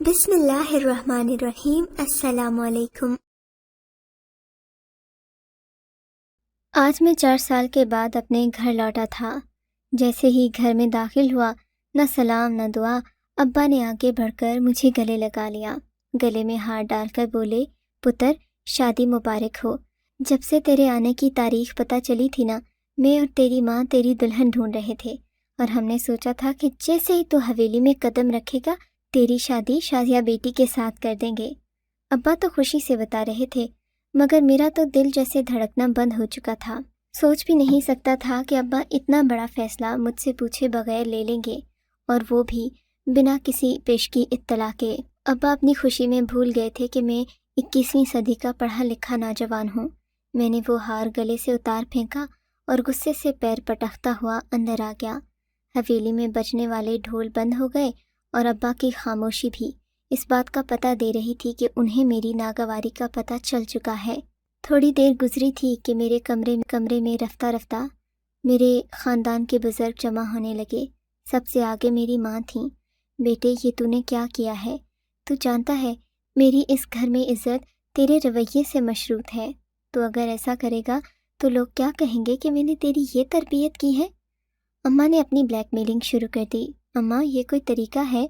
بسم اللہ الرحمن الرحیم۔ السلام علیکم۔ آج میں 4 سال کے بعد اپنے گھر لوٹا تھا۔ جیسے ہی گھر میں داخل ہوا، نہ سلام نہ دعا، ابا نے آگے بڑھ کر مجھے گلے لگا لیا، گلے میں ہاتھ ڈال کر بولے، پتر شادی مبارک ہو۔ جب سے تیرے آنے کی تاریخ پتہ چلی تھی نا، میں اور تیری ماں تیری دلہن ڈھونڈ رہے تھے، اور ہم نے سوچا تھا کہ جیسے ہی تو حویلی میں قدم رکھے گا تیری شادی شازیہ بیٹی کے ساتھ کر دیں گے۔ ابا تو خوشی سے بتا رہے تھے، مگر میرا تو دل جیسے دھڑکنا بند ہو چکا تھا۔ سوچ بھی نہیں سکتا تھا کہ ابا اتنا بڑا فیصلہ مجھ سے پوچھے بغیر لے لیں گے، اور وہ بھی بنا کسی پیشگی اطلاع کے۔ ابا اپنی خوشی میں بھول گئے تھے کہ میں 21ویں صدی کا پڑھا لکھا نوجوان ہوں۔ میں نے وہ ہار گلے سے اتار پھینکا اور غصے سے پیر پٹکتا ہوا اندر آ گیا۔ حویلی میں بجنے والے ڈھول بند ہو گئے، اور ابا کی خاموشی بھی اس بات کا پتہ دے رہی تھی کہ انہیں میری ناگواری کا پتہ چل چکا ہے۔ تھوڑی دیر گزری تھی کہ میرے کمرے میں رفتہ رفتہ میرے خاندان کے بزرگ جمع ہونے لگے۔ سب سے آگے میری ماں تھیں۔ بیٹے، یہ تو نے کیا کیا ہے؟ تو جانتا ہے میری اس گھر میں عزت تیرے رویے سے مشروط ہے، تو اگر ایسا کرے گا تو لوگ کیا کہیں گے کہ میں نے تیری یہ تربیت کی ہے؟ اماں نے اپنی بلیک میلنگ شروع کر دی۔ اماں، یہ کوئی طریقہ ہے؟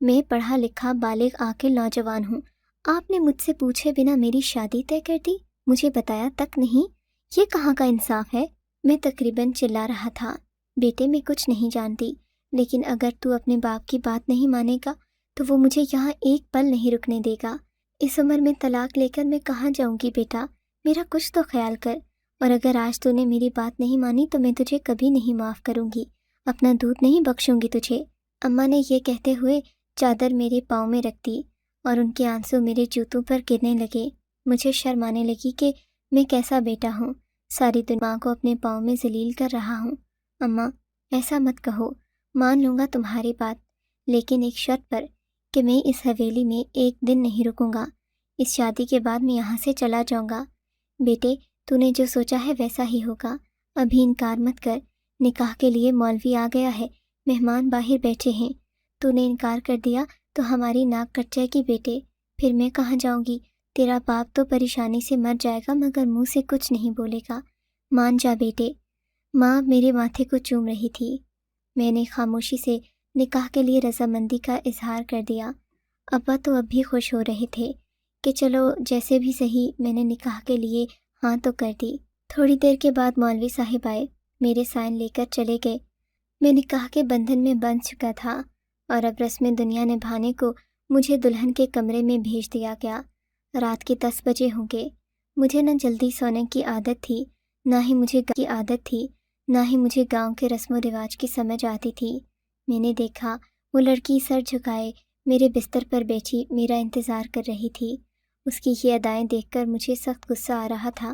میں پڑھا لکھا بالغ عاقل نوجوان ہوں، آپ نے مجھ سے پوچھے بنا میری شادی طے کر دی، مجھے بتایا تک نہیں، یہ کہاں کا انصاف ہے؟ میں تقریباً چلا رہا تھا، بیٹے میں کچھ نہیں جانتی، لیکن اگر تو اپنے باپ کی بات نہیں مانے گا تو وہ مجھے یہاں ایک پل نہیں رکنے دے گا۔ اس عمر میں طلاق لے کر میں کہاں جاؤں گی بیٹا؟ میرا کچھ تو خیال کر، اور اگر آج تو نے میری بات نہیں مانی تو میں تجھے کبھی نہیں معاف کروں گی، اپنا دودھ نہیں بخشوں گی تجھے۔ اماں نے یہ کہتے ہوئے چادر میرے پاؤں میں رکھ دی، اور ان کے آنسو میرے جوتوں پر گرنے لگے۔ مجھے شرم آنے لگی کہ میں کیسا بیٹا ہوں، ساری دنیا کو اپنے پاؤں میں ذلیل کر رہا ہوں۔ اماں، ایسا مت کہو، مان لوں گا تمہاری بات، لیکن ایک شرط پر، کہ میں اس حویلی میں ایک دن نہیں رکوں گا۔ اس شادی کے بعد میں یہاں سے چلا جاؤں گا۔ بیٹے، تو نے جو سوچا ہے ویسا ہی ہوگا، ابھی انکار مت کر، نکاح کے لیے مولوی آ گیا ہے، مہمان باہر بیٹھے ہیں، تو نے انکار کر دیا تو ہماری ناک کٹ جائے گی بیٹے، پھر میں کہاں جاؤں گی؟ تیرا باپ تو پریشانی سے مر جائے گا مگر منہ سے کچھ نہیں بولے گا، مان جا بیٹے۔ ماں میرے ماتھے کو چوم رہی تھی۔ میں نے خاموشی سے نکاح کے لیے رضامندی کا اظہار کر دیا۔ ابا تو اب بھی خوش ہو رہے تھے کہ چلو جیسے بھی صحیح، میں نے نکاح کے لیے ہاں تو کر دی۔ تھوڑی دیر کے بعد مولوی صاحب آئے، میرے سائن لے کر چلے گئے۔ میں نکاح کے بندھن میں بندھ چکا تھا، اور اب رسم دنیا نبھانے کو مجھے دلہن کے کمرے میں بھیج دیا گیا۔ رات کے 10 بجے ہوں گے۔ مجھے نہ جلدی سونے کی عادت تھی، نہ ہی مجھے گاؤں کے رسم و رواج کی سمجھ آتی تھی۔ میں نے دیکھا وہ لڑکی سر جھکائے میرے بستر پر بیٹھی میرا انتظار کر رہی تھی۔ اس کی یہ ادائیں دیکھ کر مجھے سخت غصہ آ رہا تھا۔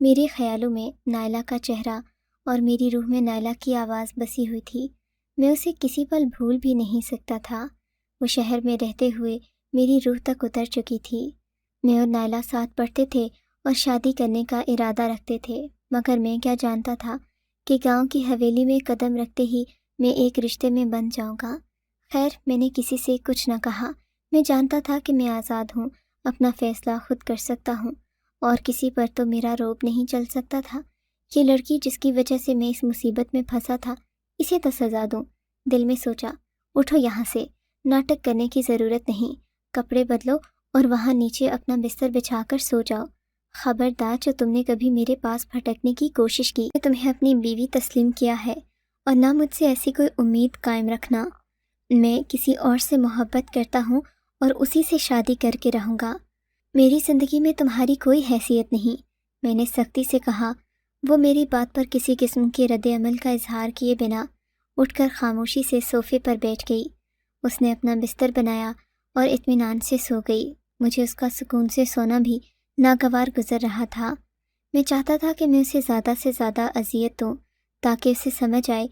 میرے خیالوں میں نائلہ کا چہرہ اور میری روح میں نائلہ کی آواز بسی ہوئی تھی۔ میں اسے کسی پل بھول بھی نہیں سکتا تھا۔ وہ شہر میں رہتے ہوئے میری روح تک اتر چکی تھی۔ میں اور نائلہ ساتھ پڑھتے تھے اور شادی کرنے کا ارادہ رکھتے تھے، مگر میں کیا جانتا تھا کہ گاؤں کی حویلی میں قدم رکھتے ہی میں ایک رشتے میں بن جاؤں گا۔ خیر، میں نے کسی سے کچھ نہ کہا۔ میں جانتا تھا کہ میں آزاد ہوں، اپنا فیصلہ خود کر سکتا ہوں، اور کسی پر تو میرا روب نہیں چل سکتا تھا۔ یہ لڑکی جس کی وجہ سے میں اس مصیبت میں پھنسا تھا، اسے تو سزا دوں۔ دل میں سوچا، اٹھو یہاں سے، ناٹک کرنے کی ضرورت نہیں، کپڑے بدلو اور وہاں نیچے اپنا بستر بچھا کر سو جاؤ۔ خبردار، جو تم نے کبھی میرے پاس بھٹکنے کی کوشش کی، میں تمہیں اپنی بیوی تسلیم کیا ہے، اور نہ مجھ سے ایسی کوئی امید قائم رکھنا۔ میں کسی اور سے محبت کرتا ہوں اور اسی سے شادی کر کے رہوں گا۔ میری زندگی میں تمہاری کوئی حیثیت نہیں، میں نے سختی سے کہا۔ وہ میری بات پر کسی قسم کے رد عمل کا اظہار کیے بنا اٹھ کر خاموشی سے صوفے پر بیٹھ گئی۔ اس نے اپنا بستر بنایا اور اطمینان سے سو گئی۔ مجھے اس کا سکون سے سونا بھی ناگوار گزر رہا تھا۔ میں چاہتا تھا کہ میں اسے زیادہ سے زیادہ اذیت دوں تاکہ اسے سمجھ آئے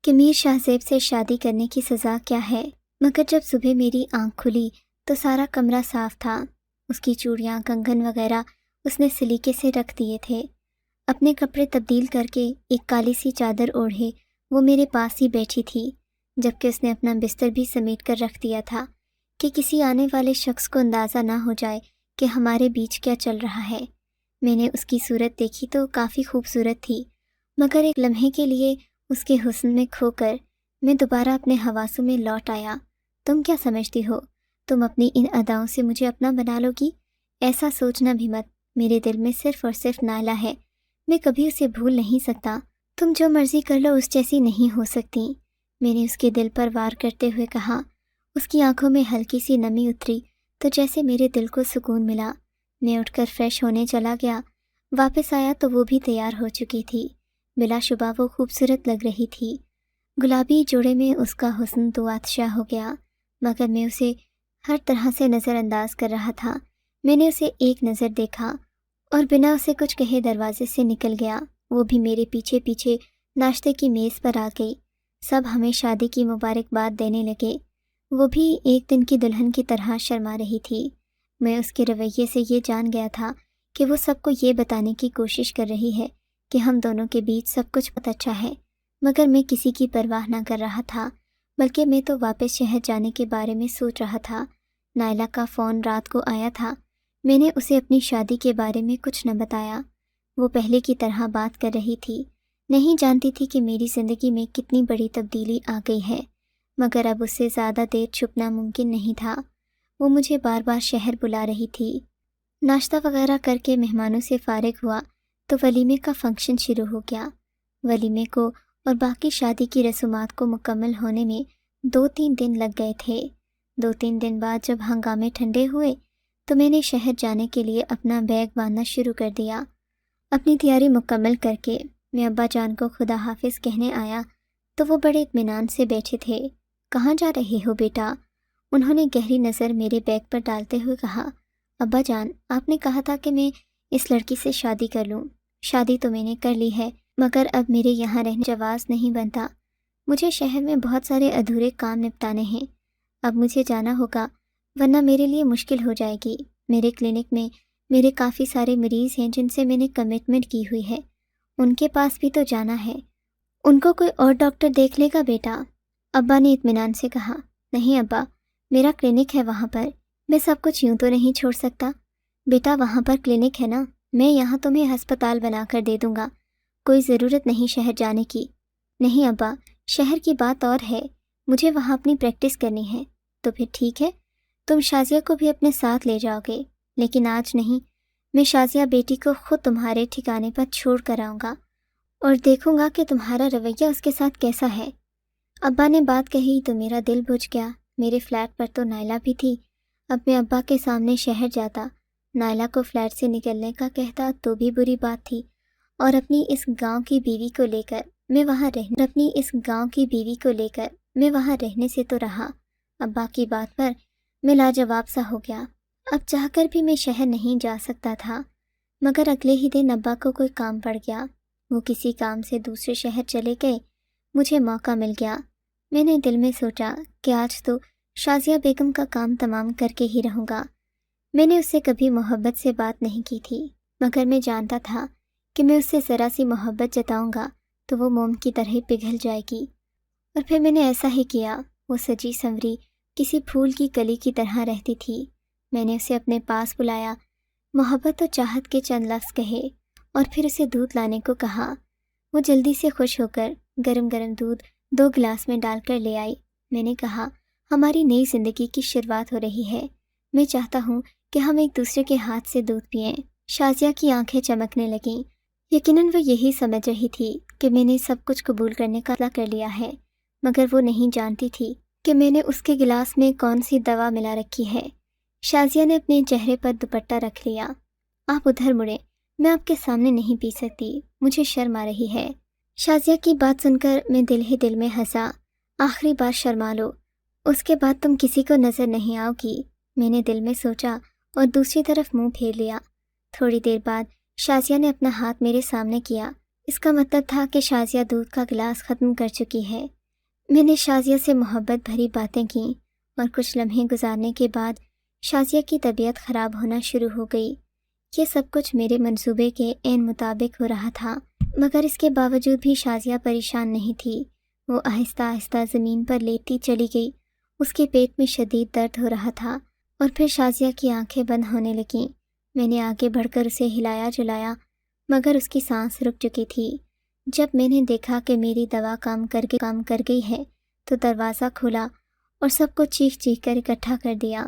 کہ میر شاہ زیب سے شادی کرنے کی سزا کیا ہے۔ مگر جب صبح میری آنکھ کھلی تو سارا کمرہ صاف تھا۔ اس کی چوڑیاں، کنگن وغیرہ اس نے سلیقے سے رکھ دیے تھے۔ اپنے کپڑے تبدیل کر کے ایک کالی سی چادر اوڑھے وہ میرے پاس ہی بیٹھی تھی، جبکہ اس نے اپنا بستر بھی سمیٹ کر رکھ دیا تھا۔ کہ کسی آنے والے شخص کو اندازہ نہ ہو جائے کہ ہمارے بیچ کیا چل رہا ہے۔ میں نے اس کی صورت دیکھی تو کافی خوبصورت تھی، مگر ایک لمحے کے لیے اس کے حسن میں کھو کر میں دوبارہ اپنے حواسوں میں لوٹ آیا۔ تم کیا سمجھتی ہو؟ تم اپنی ان اداؤں سے مجھے اپنا بنا لو گی؟ ایسا سوچنا بھی مت۔ میرے دل میں صرف اور صرف نائلہ ہے، میں کبھی اسے بھول نہیں سکتا۔ تم جو مرضی کر لو، اس جیسی نہیں ہو سکتی۔ میں نے اس کے دل پر وار کرتے ہوئے کہا۔ اس کی آنکھوں میں ہلکی سی نمی اتری تو جیسے میرے دل کو سکون ملا۔ میں اٹھ کر فریش ہونے چلا گیا۔ واپس آیا تو وہ بھی تیار ہو چکی تھی۔ بلا شبہ وہ خوبصورت لگ رہی تھی۔ گلابی جوڑے میں اس کا حسن تو آتشا ہو گیا، مگر میں اسے ہر طرح سے نظر انداز کر رہا تھا۔ میں نے اسے ایک نظر دیکھا اور بنا اسے کچھ کہے دروازے سے نکل گیا۔ وہ بھی میرے پیچھے پیچھے ناشتے کی میز پر آ گئی۔ سب ہمیں شادی کی مبارکباد دینے لگے۔ وہ بھی ایک دن کی دلہن کی طرح شرما رہی تھی۔ میں اس کے رویے سے یہ جان گیا تھا کہ وہ سب کو یہ بتانے کی کوشش کر رہی ہے کہ ہم دونوں کے بیچ سب کچھ بہت اچھا ہے، مگر میں کسی کی پرواہ نہ کر رہا تھا، بلکہ میں تو واپس شہر جانے کے بارے میں سوچ رہا تھا۔ نائلہ کا فون رات کو آیا تھا۔ میں نے اسے اپنی شادی کے بارے میں کچھ نہ بتایا۔ وہ پہلے کی طرح بات کر رہی تھی، نہیں جانتی تھی کہ میری زندگی میں کتنی بڑی تبدیلی آ گئی ہے، مگر اب اس سے زیادہ دیر چھپنا ممکن نہیں تھا۔ وہ مجھے بار بار شہر بلا رہی تھی۔ ناشتہ وغیرہ کر کے مہمانوں سے فارغ ہوا تو ولیمے کا فنکشن شروع ہو گیا۔ ولیمے کو اور باقی شادی کی رسومات کو مکمل ہونے میں 2-3 دن لگ گئے تھے۔ 2-3 دن بعد جب ہنگامے ٹھنڈے ہوئے تو میں نے شہر جانے کے لیے اپنا بیگ باندھنا شروع کر دیا۔ اپنی تیاری مکمل کر کے میں ابا جان کو خدا حافظ کہنے آیا تو وہ بڑے اطمینان سے بیٹھے تھے۔ کہاں جا رہے ہو بیٹا؟ انہوں نے گہری نظر میرے بیگ پر ڈالتے ہوئے کہا۔ ابا جان، آپ نے کہا تھا کہ میں اس لڑکی سے شادی کر لوں۔ شادی تو میں نے کر لی ہے، مگر اب میرے یہاں رہنے جواز نہیں بنتا۔ مجھے شہر میں بہت سارے ادھورے کام نپٹانے ہیں۔ اب مجھے جانا ہوگا، ورنہ میرے لیے مشکل ہو جائے گی۔ میرے کلینک میں میرے کافی سارے مریض ہیں جن سے میں نے کمٹمنٹ کی ہوئی ہے، ان کے پاس بھی تو جانا ہے۔ ان کو کوئی اور ڈاکٹر دیکھ لے گا بیٹا، ابا نے اطمینان سے کہا۔ نہیں ابا، میرا کلینک ہے وہاں پر، میں سب کچھ یوں تو نہیں چھوڑ سکتا۔ بیٹا وہاں پر کلینک ہے نا، میں یہاں تمہیں ہسپتال بنا کر دے دوں گا، کوئی ضرورت نہیں شہر جانے کی۔ نہیں ابا، شہر کی بات اور ہے، مجھے وہاں اپنی پریکٹس کرنی ہے۔ تو پھر ٹھیک ہے، تم شازیہ کو بھی اپنے ساتھ لے جاؤ گے، لیکن آج نہیں۔ میں شازیہ بیٹی کو خود تمہارے ٹھکانے پر چھوڑ کر آؤں گا اور دیکھوں گا کہ تمہارا رویہ اس کے ساتھ کیسا ہے۔ ابا نے بات کہی تو میرا دل بجھ گیا۔ میرے فلیٹ پر تو نائلہ بھی تھی۔ اب میں ابا کے سامنے شہر جاتا، نائلہ کو فلیٹ سے نکلنے کا کہتا تو بھی بری بات تھی، اور اپنی اس گاؤں کی بیوی کو لے کر میں وہاں رہنے سے تو رہا۔ ابا کی بات پر میں لاجواب سا ہو گیا۔ اب چاہ کر بھی میں شہر نہیں جا سکتا تھا، مگر اگلے ہی دن ابا کو کوئی کام پڑ گیا۔ وہ کسی کام سے دوسرے شہر چلے گئے۔ مجھے موقع مل گیا۔ میں نے دل میں سوچا کہ آج تو شازیہ بیگم کا کام تمام کر کے ہی رہوں گا۔ میں نے اس سے کبھی محبت سے بات نہیں کی تھی، مگر میں جانتا تھا کہ میں اس سے ذرا سی محبت جتاؤں گا تو وہ موم کی طرح پگھل جائے گی، اور پھر میں نے ایسا ہی کیا۔ وہ سجی سنوری کسی پھول کی کلی کی طرح رہتی تھی۔ میں نے اسے اپنے پاس بلایا، محبت اور چاہت کے چند لفظ کہے اور پھر اسے دودھ لانے کو کہا۔ وہ جلدی سے خوش ہو کر گرم گرم دودھ 2 گلاس میں ڈال کر لے آئی۔ میں نے کہا، ہماری نئی زندگی کی شروعات ہو رہی ہے، میں چاہتا ہوں کہ ہم ایک دوسرے کے ہاتھ سے دودھ پئیں۔ شازیہ کی آنکھیں چمکنے لگیں۔ یقیناً وہ یہی سمجھ رہی تھی کہ میں نے سب کچھ قبول کرنے کا فیصلہ کر لیا ہے، مگر وہ نہیں جانتی تھی کہ میں نے اس کے گلاس میں کون سی دوا ملا رکھی ہے۔ شازیہ نے اپنے چہرے پر دوپٹہ رکھ لیا۔ آپ ادھر مڑیں، میں آپ کے سامنے نہیں پی سکتی، مجھے شرم آ رہی ہے۔ شازیہ کی بات سن کر میں دل ہی دل میں ہنسا۔ آخری بار شرما لو، اس کے بعد تم کسی کو نظر نہیں آؤ گی، میں نے دل میں سوچا اور دوسری طرف منہ پھیر لیا۔ تھوڑی دیر بعد شازیہ نے اپنا ہاتھ میرے سامنے کیا۔ اس کا مطلب تھا کہ شازیہ دودھ کا گلاس ختم کر چکی ہے۔ میں نے شازیہ سے محبت بھری باتیں کیں اور کچھ لمحے گزارنے کے بعد شازیہ کی طبیعت خراب ہونا شروع ہو گئی۔ یہ سب کچھ میرے منصوبے کے عین مطابق ہو رہا تھا، مگر اس کے باوجود بھی شازیہ پریشان نہیں تھی۔ وہ آہستہ آہستہ زمین پر لیٹتی چلی گئی اس کے پیٹ میں شدید درد ہو رہا تھا اور پھر شازیہ کی آنکھیں بند ہونے لگیں۔ میں نے آگے بڑھ کر اسے ہلایا جلایا مگر اس کی سانس رک چکی تھی۔ جب میں نے دیکھا کہ میری دوا کام کر گئی ہے تو دروازہ کھولا اور سب کو چیخ چیخ کر اکٹھا کر دیا۔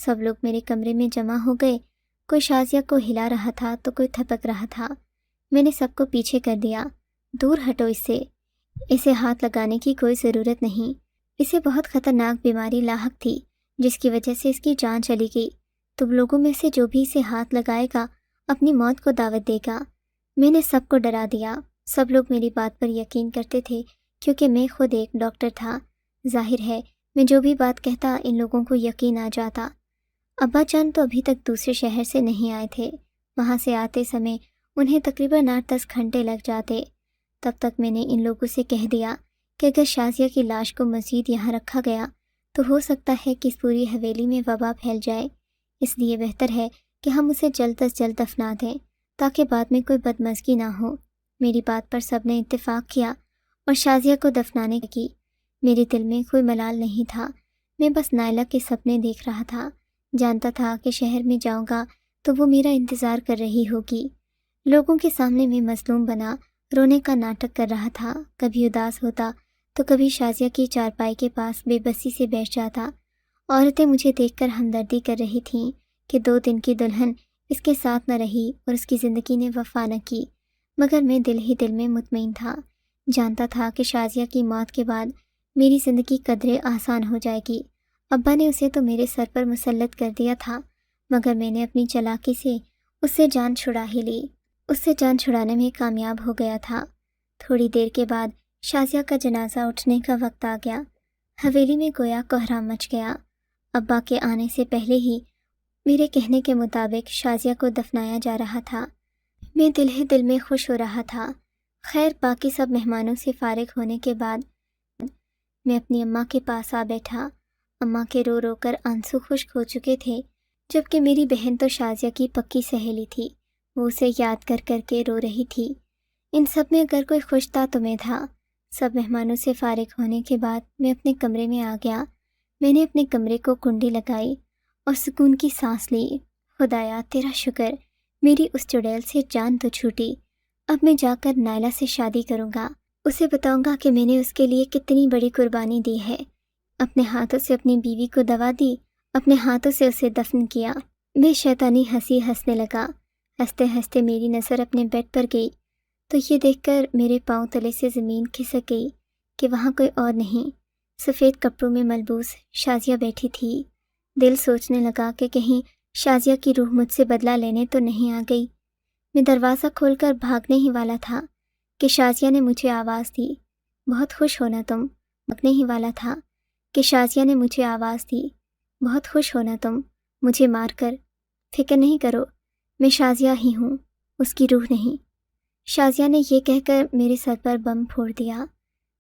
سب لوگ میرے کمرے میں جمع ہو گئے، کوئی شازیہ کو ہلا رہا تھا تو کوئی تھپک رہا تھا۔ میں نے سب کو پیچھے کر دیا، دور ہٹو اس سے، اسے ہاتھ لگانے کی کوئی ضرورت نہیں، اسے بہت خطرناک بیماری لاحق تھی جس کی وجہ سے اس کی جان چلی گئی۔ تم لوگوں میں سے جو بھی اسے ہاتھ لگائے گا اپنی موت کو دعوت دے گا۔ میں نے سب کو ڈرا دیا۔ سب لوگ میری بات پر یقین کرتے تھے کیونکہ میں خود ایک ڈاکٹر تھا۔ ظاہر ہے میں جو بھی بات کہتا ان لوگوں کو یقین آ جاتا۔ ابا جان تو ابھی تک دوسرے شہر سے نہیں آئے تھے، وہاں سے آتے سمے انہیں تقریباً 8-10 گھنٹے لگ جاتے۔ تب تک میں نے ان لوگوں سے کہہ دیا کہ اگر شازیہ کی لاش کو مزید یہاں رکھا گیا تو ہو سکتا ہے کہ اس پوری حویلی میں وبا پھیل جائے، اس لیے بہتر ہے کہ ہم اسے جلد از جلد دفنا دیں تاکہ بعد میں کوئی بدمزگی نہ ہو۔ میری بات پر سب نے اتفاق کیا اور شازیہ کو دفنانے کی۔ میرے دل میں کوئی ملال نہیں تھا، میں بس نائلہ کے سپنے دیکھ رہا تھا۔ جانتا تھا کہ شہر میں جاؤں گا تو وہ میرا انتظار کر رہی ہوگی۔ لوگوں کے سامنے میں مظلوم بنا رونے کا ناٹک کر رہا تھا، کبھی اداس ہوتا تو کبھی شازیہ کی چارپائی کے پاس بے بسی سے بیٹھ جاتا۔ عورتیں مجھے دیکھ کر ہمدردی کر رہی تھیں کہ 2 دن کی دلہن اس کے ساتھ نہ رہی اور اس کی زندگی نے وفا نہ کی، مگر میں دل ہی دل میں مطمئن تھا۔ جانتا تھا کہ شازیہ کی موت کے بعد میری زندگی قدرے آسان ہو جائے گی۔ ابا نے اسے تو میرے سر پر مسلط کر دیا تھا، مگر میں نے اپنی چالاکی سے اس سے جان چھڑا ہی لی، اس سے جان چھڑانے میں کامیاب ہو گیا تھا۔ تھوڑی دیر کے بعد شازیہ کا جنازہ اٹھنے کا وقت آ گیا۔ حویلی میں گویا کوہرام مچ گیا۔ ابا کے آنے سے پہلے ہی میرے کہنے کے مطابق شازیہ کو دفنایا جا رہا تھا۔ میں دل ہی دل میں خوش ہو رہا تھا۔ خیر باقی سب مہمانوں سے فارغ ہونے کے بعد میں اپنی اماں کے پاس آ بیٹھا۔ اماں کے رو رو کر آنسو خشک ہو چکے تھے، جبکہ میری بہن تو شازیہ کی پکی سہیلی تھی، وہ اسے یاد کر کر کے رو رہی تھی۔ ان سب میں اگر کوئی خوش تھا تو میں تھا۔ سب مہمانوں سے فارغ ہونے کے بعد میں اپنے کمرے میں آ گیا۔ میں نے اپنے کمرے کو کنڈی لگائی اور سکون کی سانس لی۔ خدایا تیرا شکر، میری اس چڑیل سے جان تو چھوٹی۔ اب میں جا کر نائلہ سے شادی کروں گا، اسے بتاؤں گا کہ میں نے اس کے لیے کتنی بڑی قربانی دی ہے۔ اپنے ہاتھوں سے اپنی بیوی کو دوا دی، اپنے ہاتھوں سے اسے دفن کیا۔ میں شیطانی ہنسی ہنسنے لگا۔ ہنستے ہنستے میری نظر اپنے بیڈ پر گئی تو یہ دیکھ کر میرے پاؤں تلے سے زمین کھسک گئی کہ وہاں کوئی اور نہیں، سفید کپڑوں میں ملبوس شازیہ بیٹھی تھی۔ دل سوچنے لگا کہ کہیں شازیہ کی روح مجھ سے بدلہ لینے تو نہیں آ گئی۔ میں دروازہ کھول کر بھاگنے ہی والا تھا کہ شازیہ نے مجھے آواز دی، بہت خوش ہونا تم۔ بھاگنے ہی والا تھا کہ شازیہ نے مجھے آواز دی، بہت خوش ہونا تم مجھے مار کر۔ فکر نہیں کرو، میں شازیہ ہی ہوں، اس کی روح نہیں۔ شازیہ نے یہ کہہ کر میرے سر پر بم پھوڑ دیا۔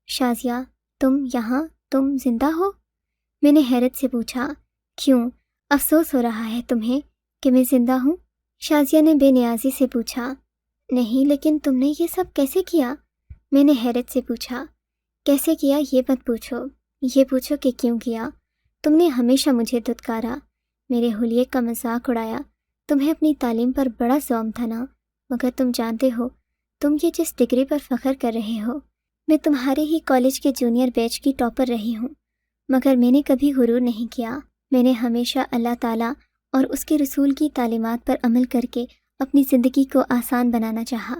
شازیہ تم یہاں، تم زندہ ہو؟ میں نے حیرت سے پوچھا۔ کیوں، افسوس ہو رہا ہے تمہیں کہ میں زندہ ہوں؟ شازیہ نے بے نیازی سے پوچھا۔ نہیں، لیکن تم نے یہ سب کیسے کیا؟ میں نے حیرت سے پوچھا۔ کیسے کیا یہ مت پوچھو، یہ پوچھو کہ کیوں کیا۔ تم نے ہمیشہ مجھے دھتکارا، میرے حلیے کا مذاق اڑایا، تمہیں اپنی تعلیم پر بڑا ذوق تھا نا، مگر تم جانتے ہو تم یہ جس ڈگری پر فخر کر رہے ہو، میں تمہارے ہی کالج کے جونیئر بیچ کی ٹاپر رہی ہوں، مگر میں نے کبھی غرور نہیں کیا۔ میں نے ہمیشہ اللہ تعالیٰ اور اس کے رسول کی تعلیمات پر عمل کر کے اپنی زندگی کو آسان بنانا چاہا،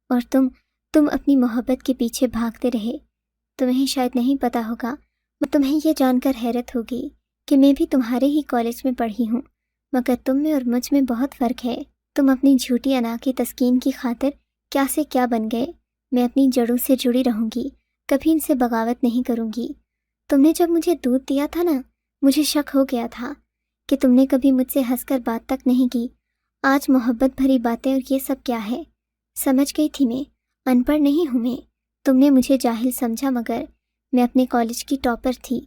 اور تم اپنی محبت کے پیچھے بھاگتے رہے۔ تمہیں شاید نہیں پتہ ہوگا، تمہیں یہ جان کر حیرت ہوگی کہ میں بھی تمہارے ہی کالج میں پڑھی ہوں، مگر تم میں اور مجھ میں بہت فرق ہے۔ تم اپنی جھوٹی انا کی تسکین کی خاطر کیا سے کیا بن گئے، میں اپنی جڑوں سے جڑی رہوں گی، کبھی ان سے بغاوت نہیں کروں گی۔ تم نے جب مجھے دودھ دیا تھا نا، مجھے شک ہو گیا تھا کہ تم نے کبھی مجھ سے ہنس کر بات تک نہیں کی۔ آج محبت بھری باتیں اور یہ سب کیا ہے؟ سمجھ گئی تھی میں، ان پڑھ نہیں ہوں میں۔ تم نے مجھے جاہل سمجھا، مگر میں اپنے کالج کی ٹاپر تھی۔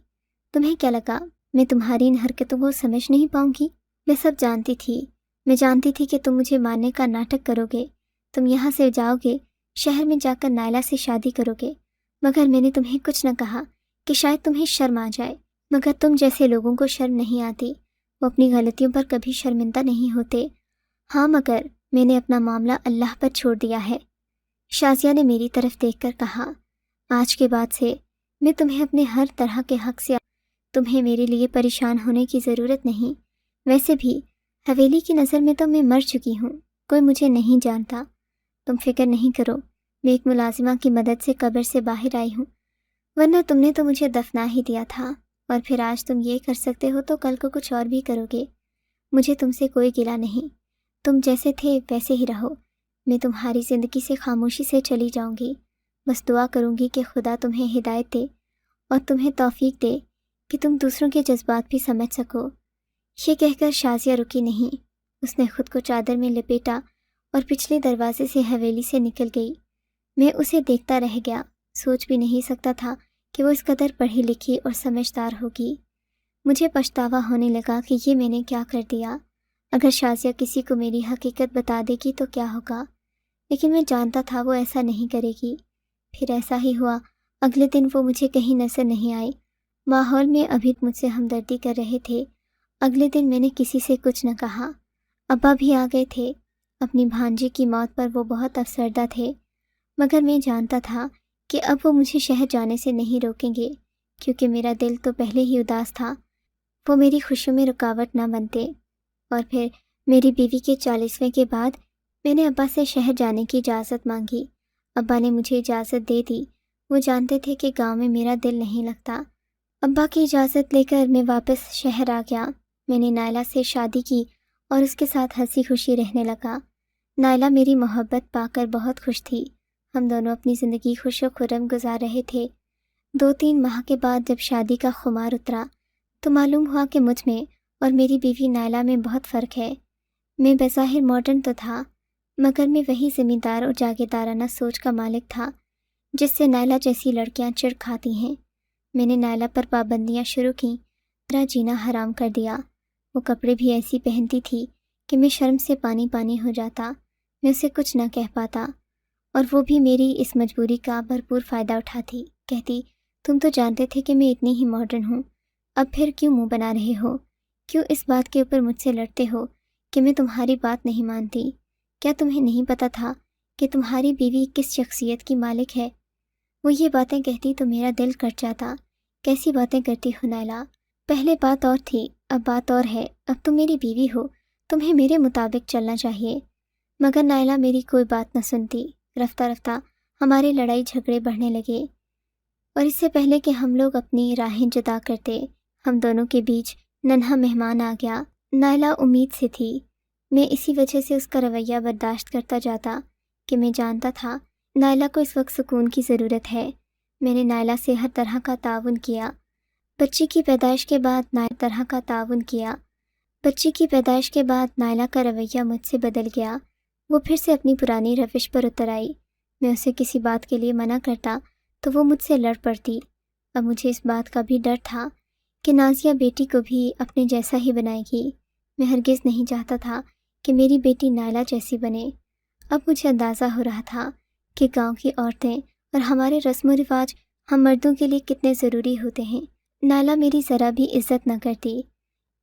تمہیں کیا لگا میں تمہاری ان حرکتوں کو سمجھ نہیں پاؤں گی؟ میں سب جانتی تھی، میں جانتی تھی کہ تم مجھے مارنے کا ناٹک کرو گے، تم یہاں سے جاؤ گے، شہر میں جا کر نائلہ سے شادی کرو گے، مگر میں نے تمہیں کچھ نہ کہا کہ شاید تمہیں شرم آ جائے، مگر تم جیسے لوگوں کو شرم نہیں آتی، وہ اپنی غلطیوں پر کبھی شرمندہ نہیں ہوتے۔ ہاں مگر میں نے اپنا معاملہ اللہ پر چھوڑ دیا ہے۔ شازیہ نے میری طرف دیکھ کر کہا، آج کے بعد سے میں تمہیں اپنے ہر طرح کے حق سے، تمہیں میرے لیے پریشان ہونے کی ضرورت نہیں۔ ویسے بھی حویلی کی نظر میں تو میں مر چکی ہوں، کوئی مجھے نہیں جانتا۔ تم فکر نہیں کرو، میں ایک ملازمہ کی مدد سے قبر سے باہر آئی ہوں، ورنہ تم نے تو مجھے دفنا ہی دیا تھا، اور پھر آج تم یہ کر سکتے ہو تو کل کو کچھ اور بھی کرو گے۔ مجھے تم سے کوئی گلہ نہیں، تم جیسے تھے ویسے ہی رہو۔ میں تمہاری زندگی سے خاموشی سے چلی جاؤں گی، بس دعا کروں گی کہ خدا تمہیں ہدایت دے اور تمہیں توفیق دے کہ تم دوسروں کے جذبات بھی سمجھ سکو۔ یہ کہہ کر شازیہ رکی نہیں، اس نے خود کو چادر میں لپیٹا اور پچھلے دروازے سے حویلی سے نکل گئی۔ میں اسے دیکھتا رہ گیا، سوچ بھی نہیں سکتا تھا کہ وہ اس قدر پڑھی لکھی اور سمجھدار ہوگی۔ مجھے پچھتاوا ہونے لگا کہ یہ میں نے کیا کر دیا۔ اگر شازیہ کسی کو میری حقیقت بتا دے گی تو کیا ہوگا، لیکن میں جانتا تھا وہ ایسا نہیں کرے گی۔ پھر ایسا ہی ہوا، اگلے دن وہ مجھے کہیں نظر نہیں آئی۔ ماحول میں ابھید مجھ سے ہمدردی کر رہے تھے۔ اگلے دن میں نے کسی سے کچھ نہ کہا۔ ابا بھی آ گئے تھے، اپنی بھانجی کی موت پر وہ بہت افسردہ تھے، مگر میں جانتا تھا کہ اب وہ مجھے شہر جانے سے نہیں روکیں گے، کیونکہ میرا دل تو پہلے ہی اداس تھا، وہ میری خوشیوں میں رکاوٹ نہ بنتے۔ اور پھر میری بیوی کے 40ویں کے بعد میں نے ابا سے شہر جانے کی اجازت مانگی۔ ابا نے مجھے اجازت دے دی، وہ جانتے تھے کہ گاؤں میں میرا دل نہیں لگتا۔ ابا کی اجازت لے کر میں واپس شہر آ گیا۔ میں نے نائلہ سے شادی کی اور اس کے ساتھ ہنسی خوشی رہنے لگا۔ نائلہ میری محبت پا کر بہت خوش تھی، ہم دونوں اپنی زندگی خوش و خرم گزار رہے تھے۔ 2-3 ماہ کے بعد جب شادی کا خمار اترا تو معلوم ہوا کہ مجھ میں اور میری بیوی نائلہ میں بہت فرق ہے۔ میں بظاہر ماڈرن تو تھا، مگر میں وہی ذمہ دار اور جاگیردارانہ سوچ کا مالک تھا جس سے نائلہ جیسی لڑکیاں چڑ کھاتی ہیں۔ میں نے نائلہ پر پابندیاں شروع کیں، میرا جینا حرام کر دیا۔ وہ کپڑے بھی ایسی پہنتی تھی کہ میں شرم سے پانی پانی ہو جاتا، میں اسے کچھ نہ کہہ پاتا، اور وہ بھی میری اس مجبوری کا بھرپور فائدہ اٹھاتی، کہتی تم تو جانتے تھے کہ میں اتنی ہی ماڈرن ہوں، اب پھر کیوں منہ بنا رہے ہو، کیوں اس بات کے اوپر مجھ سے لڑتے ہو کہ میں تمہاری بات نہیں مانتی؟ کیا تمہیں نہیں پتہ تھا کہ تمہاری بیوی کس شخصیت کی مالک ہے؟ وہ یہ باتیں کہتی تو میرا دل کٹ جاتا۔ کیسی باتیں کرتی ہو نائلہ؟ پہلے بات اور تھی، اب بات اور ہے۔ اب تم میری بیوی ہو، تمہیں میرے مطابق چلنا چاہیے۔ مگر نائلہ میری کوئی بات نہ سنتی۔ رفتہ رفتہ ہمارے لڑائی جھگڑے بڑھنے لگے، اور اس سے پہلے کہ ہم لوگ اپنی راہیں جدا کرتے، ہم دونوں کے بیچ ننھا مہمان آ گیا۔ نائلہ امید سے تھی، میں اسی وجہ سے اس کا رویہ برداشت کرتا جاتا کہ میں جانتا تھا نائلہ کو اس وقت سکون کی ضرورت ہے۔ میں نے نائلہ سے ہر طرح کا تعاون کیا۔ بچی کی پیدائش کے بعد نائلہ کا رویہ مجھ سے بدل گیا۔ وہ پھر سے اپنی پرانی روش پر اتر آئی۔ میں اسے کسی بات کے لیے منع کرتا تو وہ مجھ سے لڑ پڑتی۔ اب مجھے اس بات کا بھی ڈر تھا کہ نازیہ بیٹی کو بھی اپنے جیسا ہی بنائے گی۔ میں ہرگز نہیں چاہتا تھا کہ میری بیٹی نائلہ جیسی بنے۔ اب مجھے اندازہ ہو رہا تھا کہ گاؤں کی عورتیں اور ہمارے رسم و رواج ہم مردوں کے لیے کتنے ضروری ہوتے ہیں۔ نائلہ میری ذرا بھی عزت نہ کرتی۔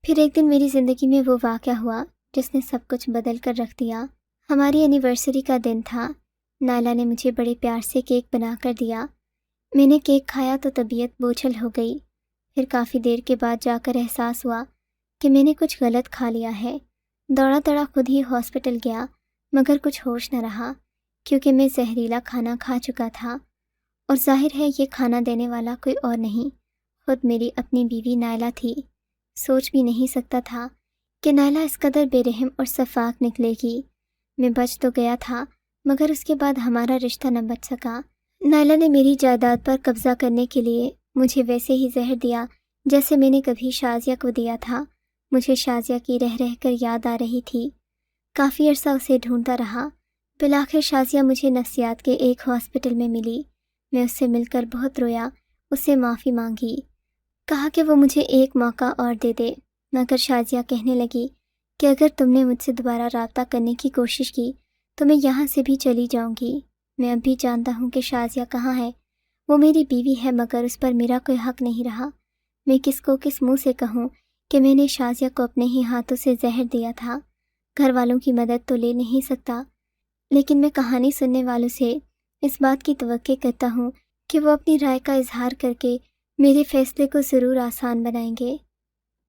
پھر ایک دن میری زندگی میں وہ واقعہ ہوا جس نے سب کچھ بدل کر رکھ دیا۔ ہماری اینیورسری کا دن تھا۔ نائلہ نے مجھے بڑے پیار سے کیک بنا کر دیا۔ میں نے کیک کھایا تو طبیعت بوجھل ہو گئی۔ پھر کافی دیر کے بعد جا کر احساس ہوا کہ میں نے کچھ غلط کھا لیا ہے۔ دوڑا تڑا خود ہی ہاسپٹل گیا، مگر کچھ ہوش نہ رہا کیونکہ میں زہریلا کھانا کھا چکا تھا، اور ظاہر ہے یہ کھانا دینے والا کوئی اور نہیں، خود میری اپنی بیوی نائلہ تھی۔ سوچ بھی نہیں سکتا تھا کہ نائلہ اس قدر بے رحم اور شفاق نکلے گی۔ میں بچ تو گیا تھا، مگر اس کے بعد ہمارا رشتہ نہ بچ سکا۔ نائلہ نے میری جائیداد پر قبضہ کرنے کے لیے مجھے ویسے ہی زہر دیا جیسے میں نے کبھی شازیہ کو دیا تھا۔ مجھے شازیہ کی رہ رہ کر یاد آ رہی تھی۔ کافی عرصہ اسے ڈھونڈتا رہا۔ بالآخر شازیہ مجھے نفسیات کے ایک ہاسپٹل میں ملی۔ میں اس سے مل کر بہت رویا، اس سے معافی مانگی، کہا کہ وہ مجھے ایک موقع اور دے دے، مگر شازیہ کہنے لگی کہ اگر تم نے مجھ سے دوبارہ رابطہ کرنے کی کوشش کی تو میں یہاں سے بھی چلی جاؤں گی۔ میں اب بھی جانتا ہوں کہ شازیہ کہاں ہے، وہ میری بیوی ہے، مگر اس پر میرا کوئی حق نہیں رہا۔ میں کس منہ سے کہوں کہ میں نے شازیہ کو اپنے ہی ہاتھوں سے زہر دیا تھا۔ گھر والوں کی مدد تو لے نہیں سکتا، لیکن میں کہانی سننے والوں سے اس بات کی توقع کرتا ہوں کہ وہ اپنی رائے کا اظہار کر کے میرے فیصلے کو ضرور آسان بنائیں گے۔